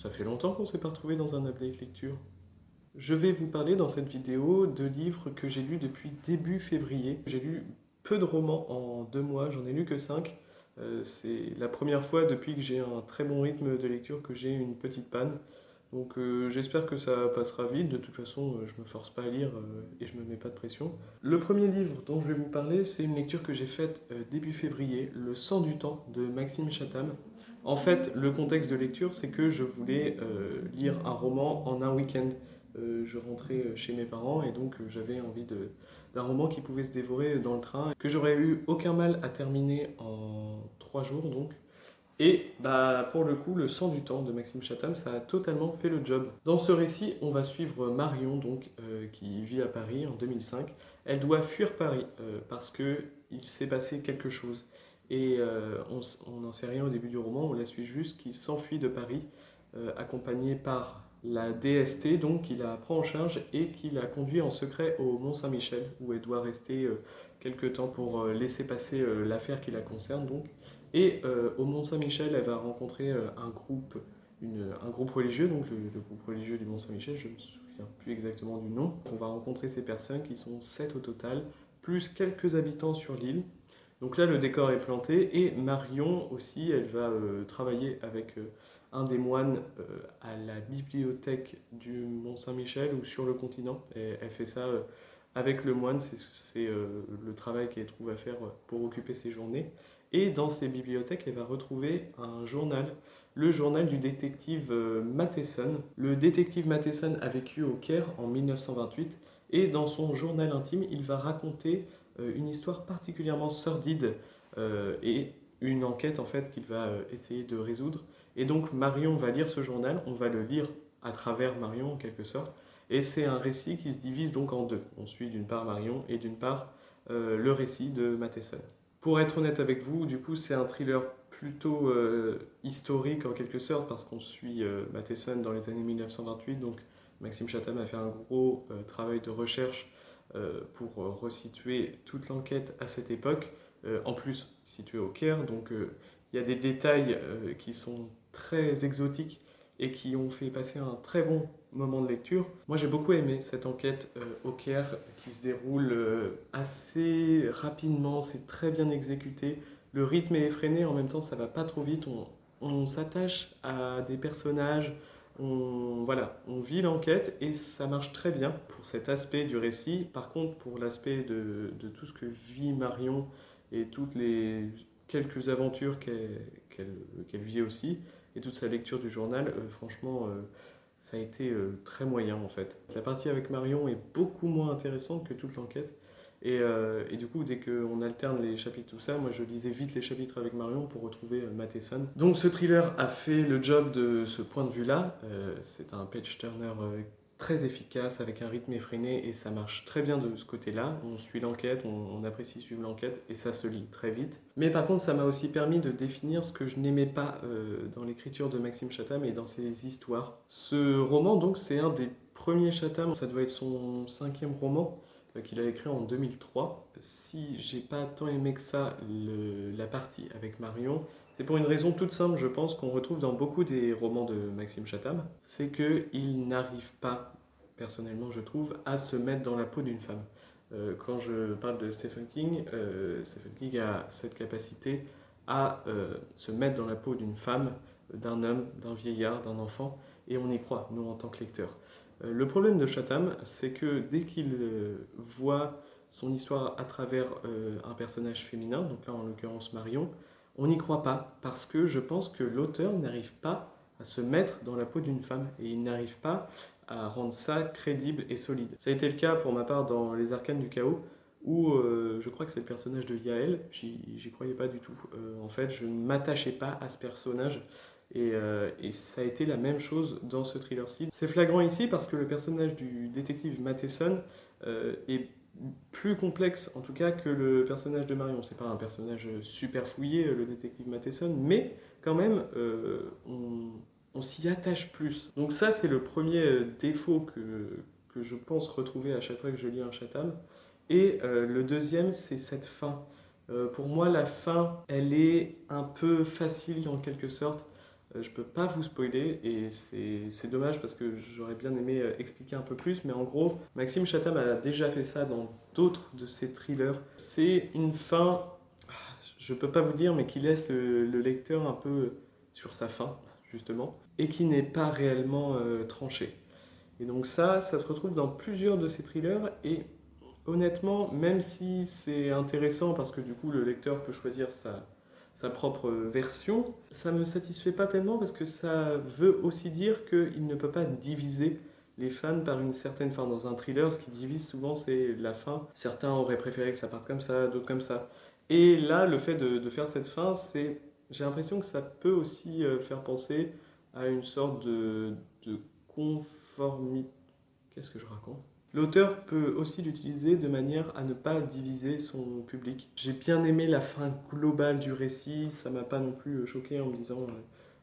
Ça fait longtemps qu'on ne s'est pas retrouvé dans un update lecture. Je vais vous parler dans cette vidéo de livres que j'ai lus depuis début février. J'ai lu peu de romans en 2 mois, j'en ai lu que 5. C'est la première fois depuis que j'ai un très bon rythme de lecture que j'ai une petite panne. Donc j'espère que ça passera vite. De toute façon, je me force pas à lire et je me mets pas de pression. Le premier livre dont je vais vous parler, c'est une lecture que j'ai faite début février, Le sang du temps de Maxime Chatham. En fait, le contexte de lecture, c'est que je voulais lire un roman en un week-end. Je rentrais chez mes parents et donc j'avais envie d'un roman qui pouvait se dévorer dans le train, que j'aurais eu aucun mal à terminer en 3 jours donc. Et bah, pour le coup, Le sang du temps de Maxime Chatham, ça a totalement fait le job. Dans ce récit, on va suivre Marion, donc, qui vit à Paris en 2005. Elle doit fuir Paris parce que il s'est passé quelque chose. Et on n'en sait rien au début du roman, on la suit juste qui s'enfuit de Paris, accompagnée par la DST, donc qui la prend en charge et qui la conduit en secret au Mont-Saint-Michel, où elle doit rester quelques temps pour laisser passer l'affaire qui la concerne. Donc. Et au Mont-Saint-Michel, elle va rencontrer un groupe religieux, donc le groupe religieux du Mont-Saint-Michel, je ne me souviens plus exactement du nom. On va rencontrer ces personnes qui sont 7 au total, plus quelques habitants sur l'île. Donc là, le décor est planté et Marion aussi, elle va travailler avec un des moines à la bibliothèque du Mont-Saint-Michel ou sur le continent. Et elle fait ça avec le moine, c'est le travail qu'elle trouve à faire pour occuper ses journées. Et dans ces bibliothèques, elle va retrouver un journal, le journal du détective Matheson. Le détective Matheson a vécu au Caire en 1928 et dans son journal intime, il va raconter une histoire particulièrement sordide et une enquête en fait qu'il va essayer de résoudre. Et donc Marion va lire ce journal, on va le lire à travers Marion en quelque sorte, et c'est un récit qui se divise donc en deux. On suit d'une part Marion et d'une part le récit de Matheson. Pour être honnête avec vous, du coup c'est un thriller plutôt historique en quelque sorte parce qu'on suit Matheson dans les années 1928, donc Maxime Chatham a fait un gros travail de recherche pour resituer toute l'enquête à cette époque, en plus située au Caire, donc il y a des détails qui sont très exotiques et qui ont fait passer un très bon moment de lecture. Moi j'ai beaucoup aimé cette enquête au Caire qui se déroule assez rapidement, c'est très bien exécuté, le rythme est effréné, en même temps ça va pas trop vite, on s'attache à des personnages, on vit l'enquête et ça marche très bien pour cet aspect du récit. Par contre, pour l'aspect de tout ce que vit Marion et toutes les quelques aventures qu'elle vit aussi, et toute sa lecture du journal, franchement, ça a été très moyen en fait. La partie avec Marion est beaucoup moins intéressante que toute l'enquête. Et du coup, dès qu'on alterne les chapitres, tout ça, moi je lisais vite les chapitres avec Marion pour retrouver Matheson. Donc ce thriller a fait le job de ce point de vue-là. C'est un page turner très efficace, avec un rythme effréné, et ça marche très bien de ce côté-là. On suit l'enquête, on apprécie suivre l'enquête, et ça se lit très vite. Mais par contre, ça m'a aussi permis de définir ce que je n'aimais pas dans l'écriture de Maxime Chatham et dans ses histoires. Ce roman, donc, c'est un des premiers Chatham, ça doit être son 5e roman, qu'il a écrit en 2003. Si j'ai pas tant aimé que ça la partie avec Marion, c'est pour une raison toute simple, je pense, qu'on retrouve dans beaucoup des romans de Maxime Chatham, c'est qu'il n'arrive pas, personnellement je trouve, à se mettre dans la peau d'une femme. Quand je parle de Stephen King a cette capacité à se mettre dans la peau d'une femme, d'un homme, d'un vieillard, d'un enfant, et on y croit, nous, en tant que lecteurs. Le problème de Chatham, c'est que dès qu'il voit son histoire à travers un personnage féminin, donc là en l'occurrence Marion, on n'y croit pas, parce que je pense que l'auteur n'arrive pas à se mettre dans la peau d'une femme, et il n'arrive pas à rendre ça crédible et solide. Ça a été le cas pour ma part dans Les Arcanes du Chaos, où je crois que c'est le personnage de Yael, j'y croyais pas du tout. En fait, je ne m'attachais pas à ce personnage, et ça a été la même chose dans ce thriller-ci. C'est flagrant ici parce que le personnage du détective Matheson est plus complexe en tout cas que le personnage de Marion. C'est pas un personnage super fouillé, le détective Matheson, mais quand même on s'y attache plus. Donc ça c'est le premier défaut que je pense retrouver à chaque fois que je lis un Chatham. Et le deuxième c'est cette fin. Pour moi la fin elle est un peu facile en quelque sorte. Je peux pas vous spoiler et c'est dommage parce que j'aurais bien aimé expliquer un peu plus, mais en gros, Maxime Chatham a déjà fait ça dans d'autres de ses thrillers. C'est une fin, je peux pas vous dire, mais qui laisse le lecteur un peu sur sa faim, justement, et qui n'est pas réellement tranchée. Et donc ça se retrouve dans plusieurs de ces thrillers, et honnêtement, même si c'est intéressant parce que du coup le lecteur peut choisir sa propre version, ça ne me satisfait pas pleinement parce que ça veut aussi dire qu'il ne peut pas diviser les fans par une certaine fin. Dans un thriller, ce qui divise souvent, c'est la fin. Certains auraient préféré que ça parte comme ça, d'autres comme ça. Et là, le fait de faire cette fin, j'ai l'impression que ça peut aussi faire penser à une sorte de conformité. Qu'est-ce que je raconte? L'auteur peut aussi l'utiliser de manière à ne pas diviser son public. J'ai bien aimé la fin globale du récit, ça m'a pas non plus choqué en me disant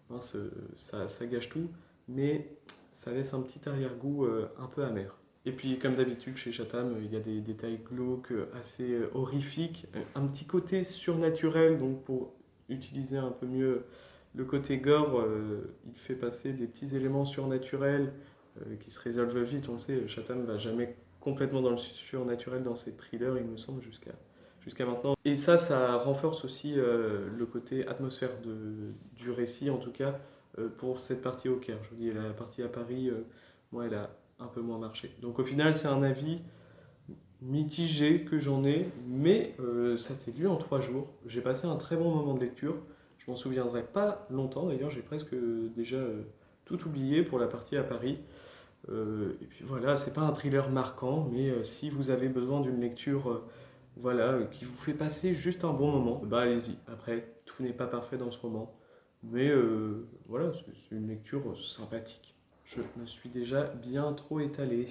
mince, ça gâche tout, mais ça laisse un petit arrière-goût un peu amer. Et puis, comme d'habitude, chez Chatham, il y a des détails glauques, assez horrifiques, un petit côté surnaturel, donc pour utiliser un peu mieux le côté gore, il fait passer des petits éléments surnaturels qui se résolvent vite. On le sait, Chatham va jamais complètement dans le surnaturel dans ses thrillers, il me semble, jusqu'à maintenant. Et ça renforce aussi le côté atmosphère du récit, en tout cas, pour cette partie au Caire. Je vous dis, la partie à Paris, moi, elle a un peu moins marché. Donc au final, c'est un avis mitigé que j'en ai, mais ça s'est lu en 3 jours. J'ai passé un très bon moment de lecture. Je m'en souviendrai pas longtemps, d'ailleurs, j'ai presque déjà tout oublié pour la partie à Paris. Et puis voilà, c'est pas un thriller marquant, mais si vous avez besoin d'une lecture voilà, qui vous fait passer juste un bon moment, bah allez-y. Après, tout n'est pas parfait dans ce roman, mais voilà, c'est une lecture sympathique. Je me suis déjà bien trop étalé.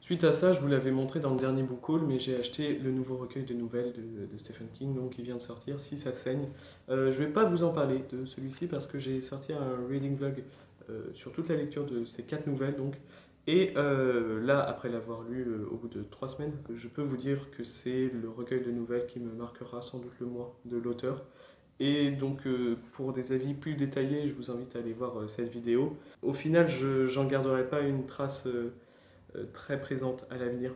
Suite à ça, je vous l'avais montré dans le dernier book haul, mais j'ai acheté le nouveau recueil de nouvelles de Stephen King, donc qui vient de sortir, Si ça saigne. Je vais pas vous en parler de celui-ci parce que j'ai sorti un reading vlog sur toute la lecture de ces 4 nouvelles, donc. Et là, après l'avoir lu au bout de 3 semaines, je peux vous dire que c'est le recueil de nouvelles qui me marquera sans doute le mois de l'auteur. Et donc, pour des avis plus détaillés, je vous invite à aller voir cette vidéo. Au final, j'en garderai pas une trace très présente à l'avenir.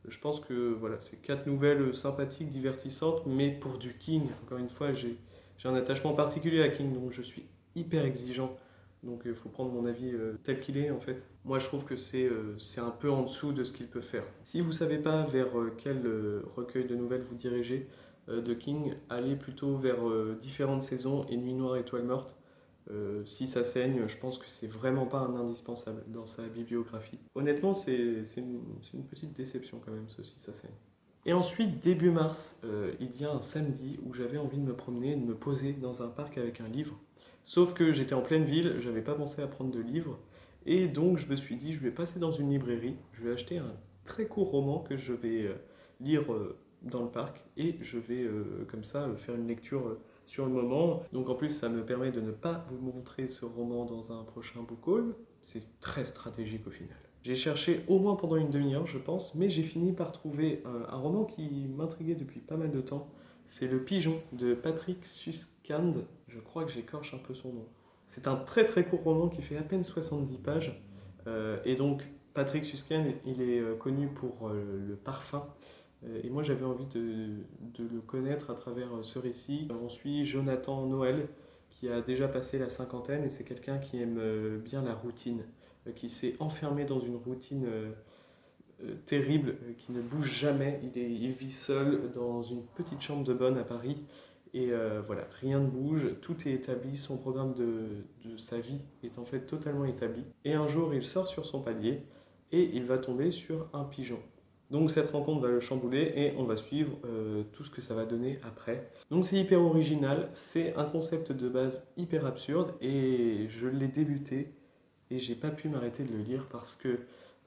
Je pense que voilà, c'est 4 nouvelles sympathiques, divertissantes, mais pour du King, encore une fois, j'ai un attachement particulier à King, donc je suis hyper exigeant. Donc il faut prendre mon avis tel qu'il est en fait. Moi je trouve que c'est un peu en dessous de ce qu'il peut faire. Si vous ne savez pas vers quel recueil de nouvelles vous dirigez de King, allez plutôt vers Différentes saisons et Nuit noire, étoile morte. Si ça saigne, je pense que c'est vraiment pas un indispensable dans sa bibliographie. Honnêtement, c'est une petite déception quand même, ce Si ça saigne. Et ensuite, début mars, il y a un samedi où j'avais envie de me promener, de me poser dans un parc avec un livre. Sauf que j'étais en pleine ville, j'avais pas pensé à prendre de livres, et donc je me suis dit, je vais passer dans une librairie, je vais acheter un très court roman que je vais lire dans le parc, et je vais comme ça faire une lecture sur le moment. Donc en plus, ça me permet de ne pas vous montrer ce roman dans un prochain book haul. C'est très stratégique au final. J'ai cherché au moins pendant une demi-heure, je pense, mais j'ai fini par trouver un roman qui m'intriguait depuis pas mal de temps. C'est Le Pigeon de Patrick Suskind. Je crois que j'écorche un peu son nom. C'est un très très court roman qui fait à peine 70 pages. Et donc, Patrick Suskind, il est connu pour le parfum. Et moi, j'avais envie de le connaître à travers ce récit. On suit Jonathan Noël, qui a déjà passé la cinquantaine, et c'est quelqu'un qui aime bien la routine, qui s'est enfermé dans une routine terrible, qui ne bouge jamais. Il vit seul dans une petite chambre de bonne à Paris. Et voilà, rien ne bouge, tout est établi, son programme de sa vie est en fait totalement établi. Et un jour, il sort sur son palier et il va tomber sur un pigeon. Donc cette rencontre va le chambouler et on va suivre tout ce que ça va donner après. Donc c'est hyper original, c'est un concept de base hyper absurde et je l'ai débuté et j'ai pas pu m'arrêter de le lire parce que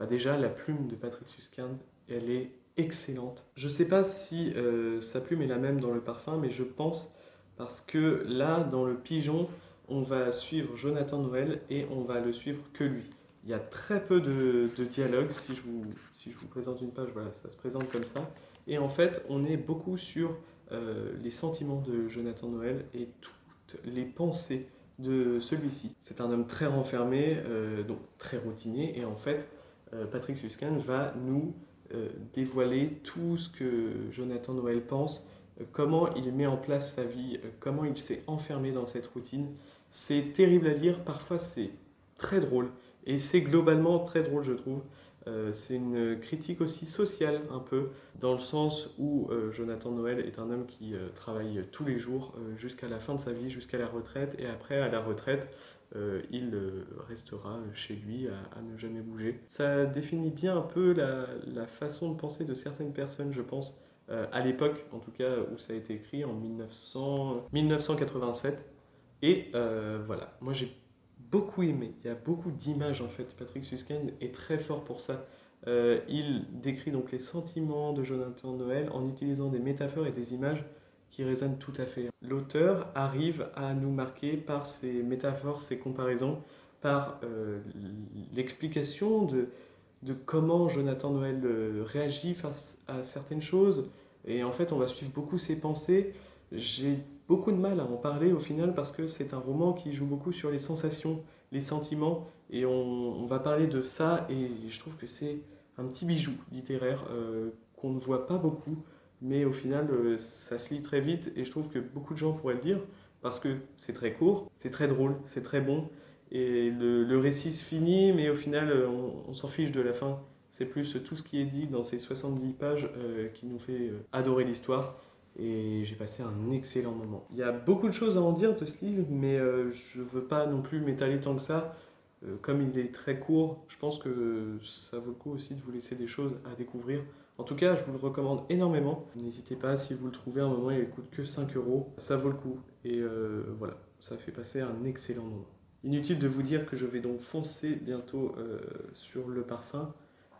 déjà la plume de Patrick Suskind, elle est excellente. Je sais pas si sa plume est la même dans Le Parfum, mais je pense parce que là, dans Le Pigeon, on va suivre Jonathan Noël et on va le suivre que lui. Il y a très peu de dialogue. Si je vous présente une page, voilà, ça se présente comme ça. Et en fait, on est beaucoup sur les sentiments de Jonathan Noël et toutes les pensées de celui-ci. C'est un homme très renfermé, donc très routinier, et en fait, Patrick Suskind va nous dévoiler tout ce que Jonathan Noël pense, comment il met en place sa vie, comment il s'est enfermé dans cette routine. C'est terrible à lire, parfois c'est très drôle, et c'est globalement très drôle je trouve. C'est une critique aussi sociale un peu, dans le sens où Jonathan Noël est un homme qui travaille tous les jours jusqu'à la fin de sa vie, jusqu'à la retraite, et après à la retraite, il restera chez lui à ne jamais bouger. Ça définit bien un peu la façon de penser de certaines personnes, je pense, à l'époque en tout cas où ça a été écrit en 1987. Et voilà, moi j'ai beaucoup aimé. Il y a beaucoup d'images en fait. Patrick Suskind est très fort pour ça. Il décrit donc les sentiments de Jonathan Noël en utilisant des métaphores et des images qui résonnent tout à fait. L'auteur arrive à nous marquer par ses métaphores, ses comparaisons, par l'explication de comment Jonathan Noël réagit face à certaines choses. Et en fait, on va suivre beaucoup ses pensées. J'ai beaucoup de mal à en parler au final parce que c'est un roman qui joue beaucoup sur les sensations, les sentiments, et on va parler de ça, et je trouve que c'est un petit bijou littéraire qu'on ne voit pas beaucoup, mais au final ça se lit très vite, et je trouve que beaucoup de gens pourraient le lire parce que c'est très court, c'est très drôle, c'est très bon, et le récit se finit, mais au final on s'en fiche de la fin. C'est plus tout ce qui est dit dans ces 70 pages qui nous fait adorer l'histoire. Et j'ai passé un excellent moment. Il y a beaucoup de choses à en dire de ce livre, mais je ne veux pas non plus m'étaler tant que ça. Comme il est très court, je pense que ça vaut le coup aussi de vous laisser des choses à découvrir. En tout cas, je vous le recommande énormément. N'hésitez pas, si vous le trouvez à un moment, il ne coûte que 5 euros. Ça vaut le coup. Et voilà, ça fait passer un excellent moment. Inutile de vous dire que je vais donc foncer bientôt sur le parfum,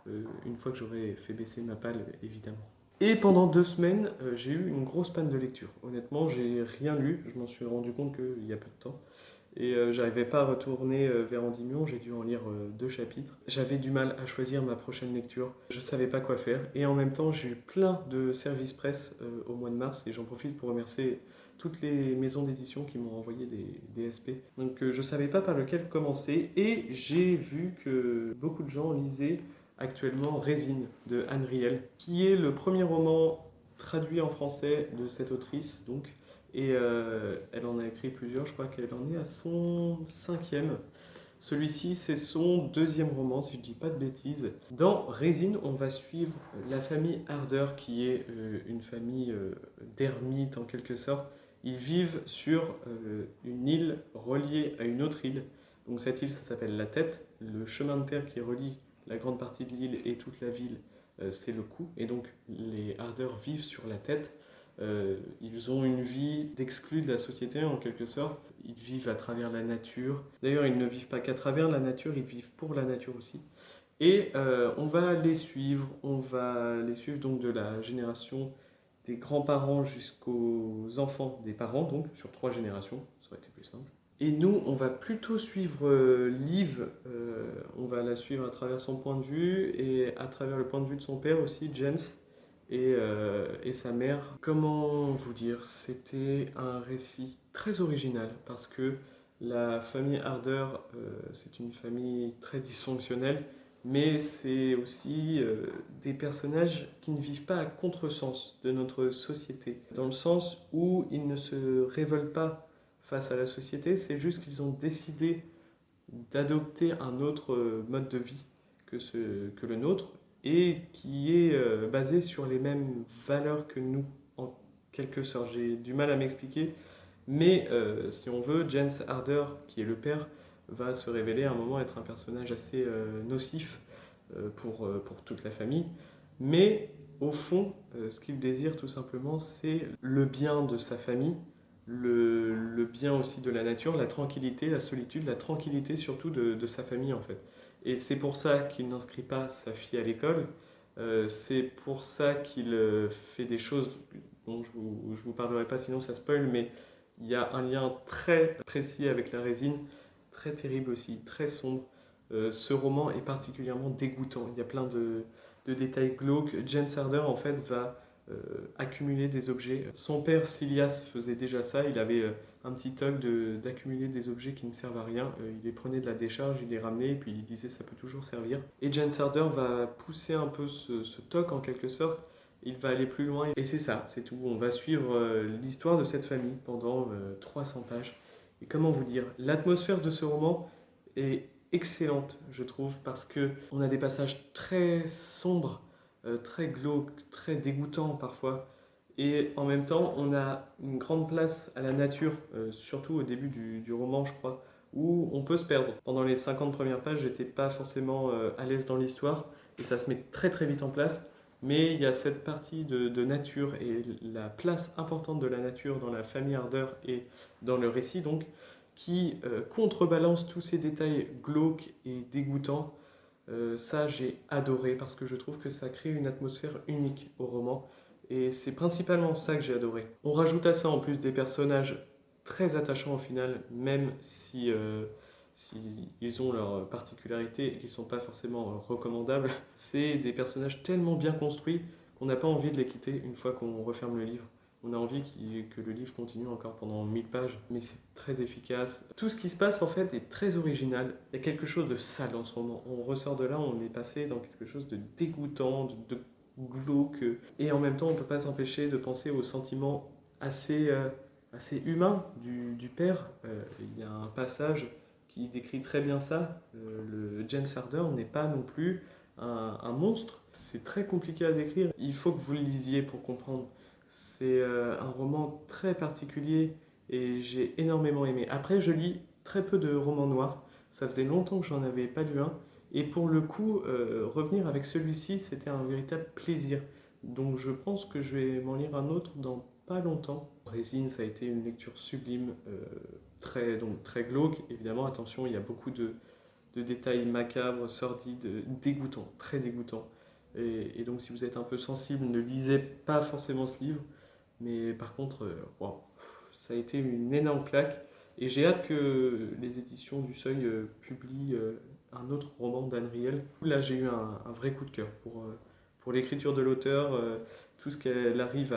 une fois que j'aurai fait baisser ma palle, évidemment. Et pendant 2 semaines, j'ai eu une grosse panne de lecture. Honnêtement, j'ai rien lu. Je m'en suis rendu compte qu'il y a peu de temps. Et j'arrivais pas à retourner vers Endymion. J'ai dû en lire 2 chapitres. J'avais du mal à choisir ma prochaine lecture. Je savais pas quoi faire. Et en même temps, j'ai eu plein de services presse au mois de mars. Et j'en profite pour remercier toutes les maisons d'édition qui m'ont envoyé des SP. Donc je savais pas par lequel commencer. Et j'ai vu que beaucoup de gens lisaient actuellement Résine de Anne Riel, qui est le premier roman traduit en français de cette autrice, donc, et elle en a écrit plusieurs, je crois qu'elle en est à son 5e. Celui-ci, c'est son 2e roman, si je ne dis pas de bêtises. Dans Résine, on va suivre la famille Harder, qui est une famille d'ermites en quelque sorte. Ils vivent sur une île reliée à une autre île. Donc cette île, ça s'appelle La Tête. Le chemin de terre qui relie la grande partie de l'île et toute la ville, c'est le Cou. Et donc les Harder vivent sur La Tête. Ils ont une vie d'exclus de la société en quelque sorte. Ils vivent à travers la nature. D'ailleurs, ils ne vivent pas qu'à travers la nature, ils vivent pour la nature aussi. Et on va les suivre. On va les suivre donc de la génération des grands-parents jusqu'aux enfants des parents, donc sur 3 générations, ça aurait été plus simple. Et nous, on va plutôt suivre Liv, on va la suivre à travers son point de vue et à travers le point de vue de son père aussi, James, et sa mère. Comment vous dire, c'était un récit très original parce que la famille Harder, c'est une famille très dysfonctionnelle, mais c'est aussi des personnages qui ne vivent pas à contresens de notre société, dans le sens où ils ne se révoltent pas face à la société, c'est juste qu'ils ont décidé d'adopter un autre mode de vie que le nôtre, et qui est basé sur les mêmes valeurs que nous, en quelque sorte. J'ai du mal à m'expliquer, mais si on veut, James Harder, qui est le père, va se révéler à un moment être un personnage assez nocif pour toute la famille. Mais au fond, ce qu'il désire tout simplement, c'est le bien de sa famille, le bien aussi de la nature, la tranquillité, la solitude, la tranquillité surtout de sa famille en fait. Et c'est pour ça qu'il n'inscrit pas sa fille à l'école, c'est pour ça qu'il fait des choses dont je vous parlerai pas sinon ça spoil, mais il y a un lien très précis avec la résine, très terrible aussi, très sombre. Ce roman est particulièrement dégoûtant, il y a plein de détails glauques. James Harder en fait va accumuler des objets. Son père Silias faisait déjà ça, il avait un petit toc d'accumuler des objets qui ne servent à rien. Il les prenait de la décharge, il les ramenait et puis il disait ça peut toujours servir. Et Jens Herder va pousser un peu ce toc en quelque sorte. Il va aller plus loin et c'est ça, c'est tout. On va suivre l'histoire de cette famille pendant 300 pages. Et comment vous dire, l'atmosphère de ce roman est excellente, je trouve, parce que on a des passages très sombres, très glauques, très dégoûtants parfois. Et en même temps, on a une grande place à la nature, surtout au début du roman, je crois, où on peut se perdre. Pendant les 50 premières pages, j'étais pas forcément à l'aise dans l'histoire, et ça se met très très vite en place. Mais il y a cette partie de nature et la place importante de la nature dans la famille Harder et dans le récit, donc, qui contrebalance tous ces détails glauques et dégoûtants. Ça, j'ai adoré parce que je trouve que ça crée une atmosphère unique au roman. Et c'est principalement ça que j'ai adoré. On rajoute à ça en plus des personnages très attachants au final, même si ils ont leurs particularités et qu'ils ne sont pas forcément recommandables. C'est des personnages tellement bien construits qu'on n'a pas envie de les quitter une fois qu'on referme le livre. On a envie que le livre continue encore pendant 1000 pages, mais c'est très efficace. Tout ce qui se passe en fait est très original. Il y a quelque chose de sale dans ce roman. On ressort de là, on est passé dans quelque chose de dégoûtant, de glauque. Et en même temps, on ne peut pas s'empêcher de penser aux sentiments assez humains du père. Il y a un passage qui décrit très bien ça. Le Jens Harder n'est pas non plus un monstre. C'est très compliqué à décrire. Il faut que vous le lisiez pour comprendre. C'est un roman très particulier et j'ai énormément aimé. Après, je lis très peu de romans noirs. Ça faisait longtemps que j'en avais pas lu un. Et pour le coup, revenir avec celui-ci, c'était un véritable plaisir. Donc je pense que je vais m'en lire un autre dans pas longtemps. Résine, ça a été une lecture sublime, donc très glauque. Évidemment, attention, il y a beaucoup de détails macabres, sordides, dégoûtants, très dégoûtants. Et donc si vous êtes un peu sensible, ne lisez pas forcément ce livre. Mais par contre, wow, ça a été une énorme claque. Et j'ai hâte que les éditions du Seuil publient un autre roman d'Anne Riel. Là, j'ai eu un vrai coup de cœur pour l'écriture de l'auteur. Tout ce qu'elle arrive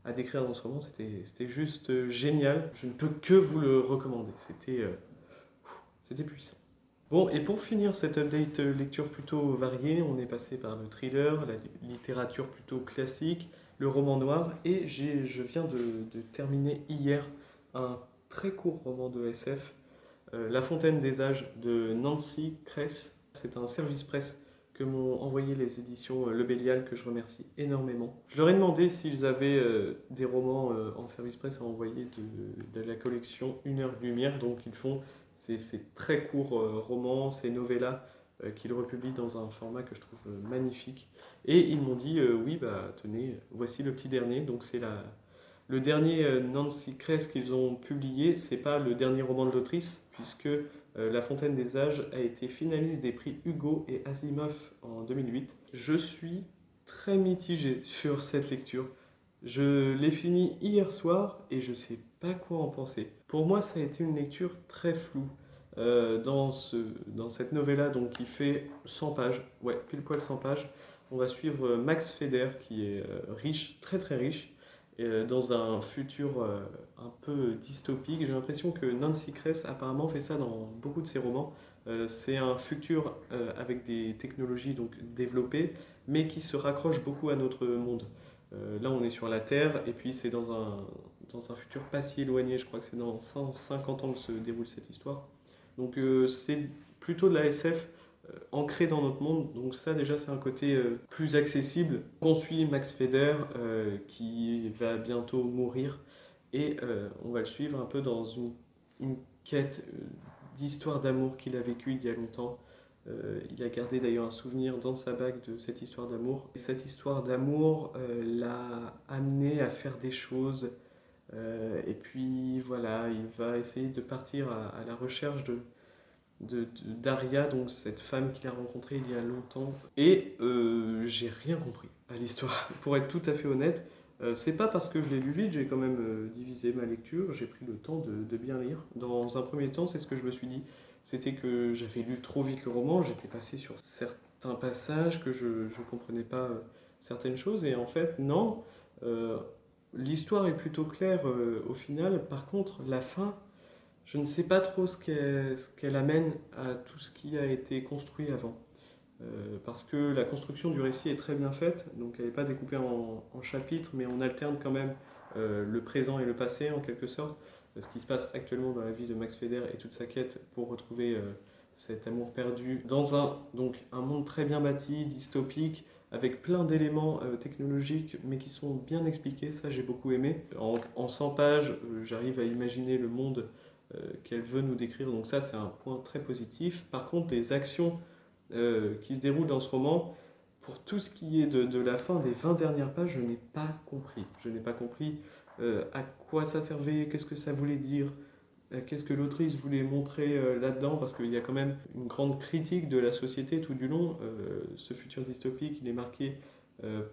à décrire dans ce roman, c'était juste génial. Je ne peux que vous le recommander. C'était puissant. Bon, et pour finir cette update lecture plutôt variée, on est passé par le thriller, la littérature plutôt classique, le roman noir, et je viens de terminer hier un très court roman de SF, La Fontaine des Âges de Nancy Kress. C'est un service presse que m'ont envoyé les éditions Le Bélial, que je remercie énormément. Je leur ai demandé s'ils avaient des romans en service presse à envoyer de la collection Une heure de lumière, donc ils font ces très courts romans, ces novellas qu'ils republient dans un format que je trouve magnifique. Et ils m'ont dit oui, bah tenez, voici le petit dernier. Donc c'est le dernier Nancy Kress qu'ils ont publié. C'est pas le dernier roman de l'autrice, puisque La Fontaine des Âges a été finaliste des prix Hugo et Asimov en 2008. Je suis très mitigé sur cette lecture. Je l'ai fini hier soir et je sais pas quoi en penser. Pour moi, ça a été une lecture très floue. Dans cette novella donc, qui fait 100 pages, ouais, pile poil 100 pages, on va suivre Max Feder qui est riche, très très riche, dans un futur un peu dystopique. J'ai l'impression que Nancy Kress apparemment fait ça dans beaucoup de ses romans. C'est un futur avec des technologies donc développées, mais qui se raccroche beaucoup à notre monde. Là, on est sur la Terre, et puis c'est dans un futur pas si éloigné. Je crois que c'est dans 150 ans que se déroule cette histoire. Donc c'est plutôt de la SF ancrée dans notre monde. Donc ça déjà c'est un côté plus accessible. On suit Max Feder qui va bientôt mourir et on va le suivre un peu dans une quête d'histoire d'amour qu'il a vécue il y a longtemps. Il a gardé d'ailleurs un souvenir dans sa bague de cette histoire d'amour. Et cette histoire d'amour l'a amené à faire des choses. Et puis voilà, il va essayer de partir à la recherche d'Aria, donc cette femme qu'il a rencontrée il y a longtemps. Et j'ai rien compris à l'histoire, pour être tout à fait honnête. C'est pas parce que je l'ai lu vite, j'ai quand même divisé ma lecture, j'ai pris le temps de bien lire. Dans un premier temps, c'est ce que je me suis dit, c'était que j'avais lu trop vite le roman, j'étais passé sur certains passages que je comprenais pas certaines choses, et en fait, non. Euh, L'histoire est plutôt claire au final. Par contre, la fin, je ne sais pas trop ce qu'elle amène à tout ce qui a été construit avant. Parce que la construction du récit est très bien faite, donc elle n'est pas découpée en chapitres, mais on alterne quand même le présent et le passé en quelque sorte, ce qui se passe actuellement dans la vie de Max Feder et toute sa quête pour retrouver cet amour perdu dans un monde très bien bâti, dystopique, avec plein d'éléments technologiques, mais qui sont bien expliqués, ça j'ai beaucoup aimé. En 100 pages, j'arrive à imaginer le monde qu'elle veut nous décrire, donc ça c'est un point très positif. Par contre, les actions qui se déroule dans ce roman, pour tout ce qui est de la fin des 20 dernières pages, je n'ai pas compris. Je n'ai pas compris à quoi ça servait, qu'est-ce que ça voulait dire, qu'est-ce que l'autrice voulait montrer là-dedans, parce qu'il y a quand même une grande critique de la société tout du long. Ce futur dystopique, il est marqué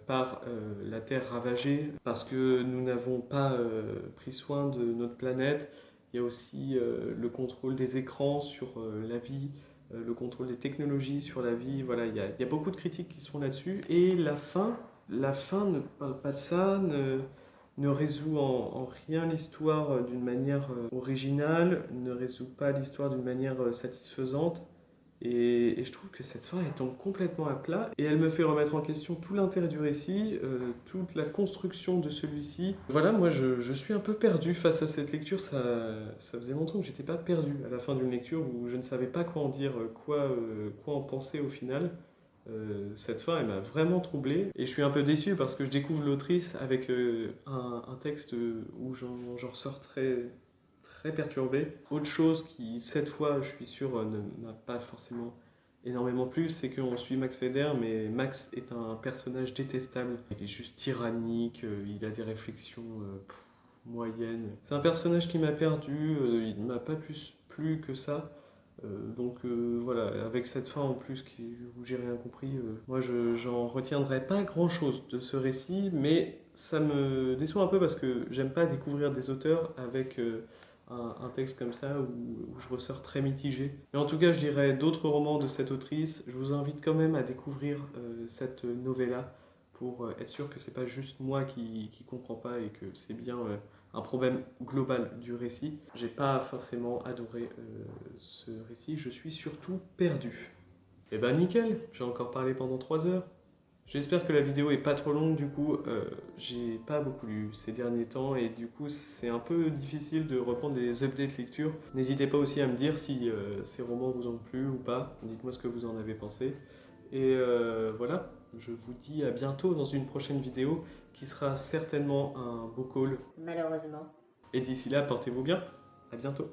par la Terre ravagée, parce que nous n'avons pas pris soin de notre planète. Il y a aussi le contrôle des écrans sur la vie, le contrôle des technologies sur la vie. Voilà, il y a beaucoup de critiques qui se font là-dessus. Et la fin ne parle pas de ça, ne résout en rien l'histoire d'une manière originale, ne résout pas l'histoire d'une manière satisfaisante. Et je trouve que cette fin, elle tombe complètement à plat et elle me fait remettre en question tout l'intérêt du récit, toute la construction de celui-ci. Voilà, moi je suis un peu perdu face à cette lecture. Ça faisait longtemps que j'étais pas perdu à la fin d'une lecture où je ne savais pas quoi en dire, quoi en penser au final. Cette fin, elle m'a vraiment troublé et je suis un peu déçu parce que je découvre l'autrice avec un texte où j'en ressors très perturbé. Autre chose qui, cette fois, je suis sûr, ne m'a pas forcément énormément plu, c'est qu'on suit Max Feder, mais Max est un personnage détestable. Il est juste tyrannique, il a des réflexions moyennes. C'est un personnage qui m'a perdu, il ne m'a pas plus plu que ça. Voilà, avec cette fin en plus où j'ai rien compris, moi j'en retiendrai pas grand chose de ce récit, mais ça me déçoit un peu parce que j'aime pas découvrir des auteurs avec un texte comme ça où je ressors très mitigé. Mais en tout cas, je dirais d'autres romans de cette autrice. Je vous invite quand même à découvrir cette novella pour être sûr que c'est pas juste moi qui comprends pas et que c'est bien un problème global du récit. J'ai pas forcément adoré ce récit, je suis surtout perdu. Et ben nickel, j'ai encore parlé pendant 3 heures. J'espère que la vidéo est pas trop longue, du coup j'ai pas beaucoup lu ces derniers temps et du coup c'est un peu difficile de reprendre les updates lecture. N'hésitez pas aussi à me dire si ces romans vous ont plu ou pas, dites-moi ce que vous en avez pensé. Et voilà, je vous dis à bientôt dans une prochaine vidéo qui sera certainement un beau call. Malheureusement. Et d'ici là, portez-vous bien, à bientôt.